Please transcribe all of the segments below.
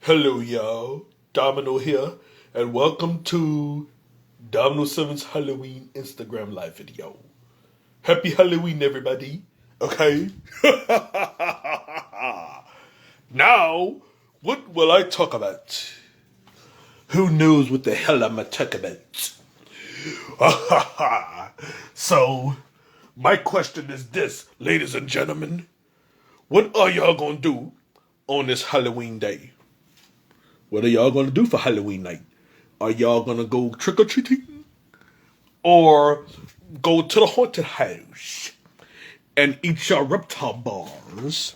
Hello, y'all. Domino here, and welcome to Domino 7's Halloween Instagram live video. Happy Halloween, everybody. Okay? Now, what will I talk about? Who knows what the hell I'm gonna talk about? So, my question is this, ladies and gentlemen. What are y'all gonna do on this Halloween day? What are y'all gonna do for Halloween night? Are y'all gonna go trick-or-treating? Or go to the haunted house and eat your reptile bars?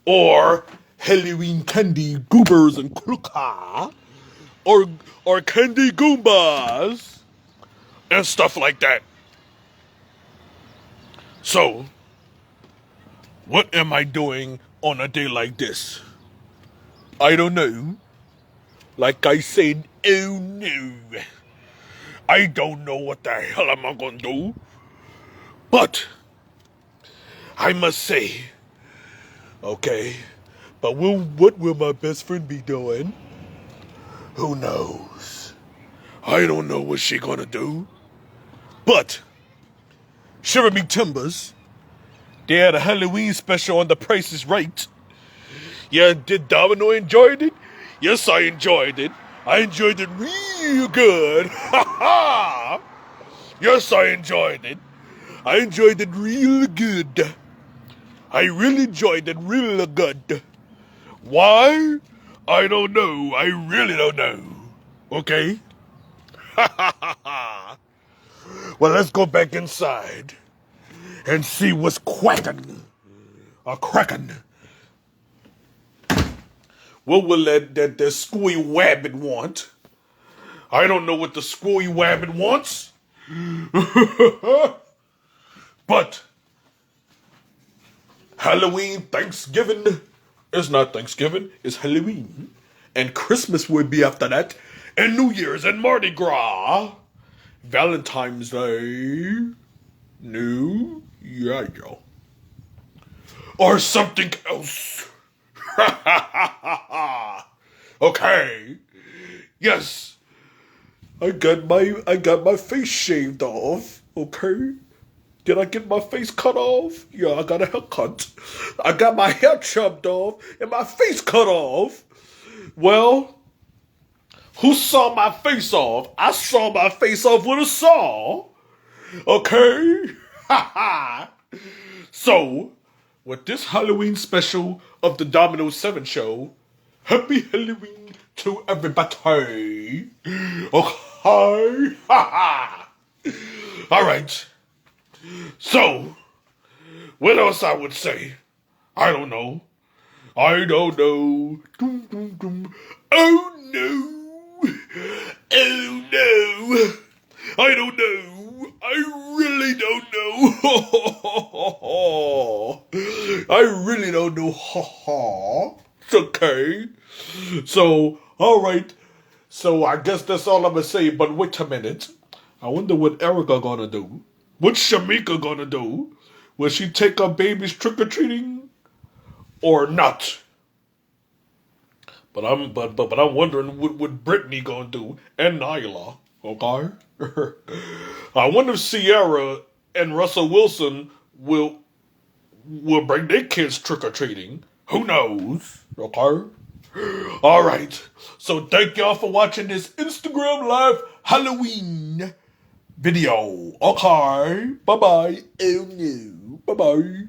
Or Halloween candy goobers and kruka? Or candy goombas? And stuff like that. So, what am I doing on a day like this? I don't know. Like I said, oh no. I don't know what the hell am I gonna do. But I must say, okay, but what will my best friend be doing? Who knows? I don't know what she gonna do. But shiver me timbers, they had a Halloween special on The Price is Right. Yeah, did Domino enjoy it? Yes, I enjoyed it. I enjoyed it real good. Ha ha! Yes, I enjoyed it. I enjoyed it real good. I really enjoyed it real good. Why? I don't know. I really don't know. Okay? Well, let's go back inside and see what's quacking. Or cracking. What will that squirry wabbit want? I don't know what the squirry wabbit wants. But Halloween, Thanksgiving, it's not Thanksgiving, it's Halloween. And Christmas will be after that. And New Year's and Mardi Gras. Valentine's Day. New Year. Or something else. Okay. Yes. I got my face shaved off. Okay. Did I get my face cut off? Yeah, I got a haircut. I got my hair chopped off and my face cut off. Well, who saw my face off? I saw my face off with a saw. Okay? So, with this Halloween special of the Dominoes 7 show, happy Halloween to everybody. Okay? Alright. So, what else I would say? I don't know. I don't know. Doom, doom, doom. Oh no. Oh no. I don't know. I really don't know. I really don't know. Ha ha. It's okay. So, alright. So, I guess that's all I'm gonna say. But wait a minute. I wonder what Erica gonna do. What's Shamika gonna do? Will she take her babies trick-or-treating or not? But I'm wondering what Brittany gonna do and Nyla. Okay? I wonder if Sierra and Russell Wilson will bring their kids trick-or-treating. Who knows? Okay? Alright. So thank y'all for watching this Instagram Live Halloween video. Okay. Bye-bye. Oh no. Bye-bye.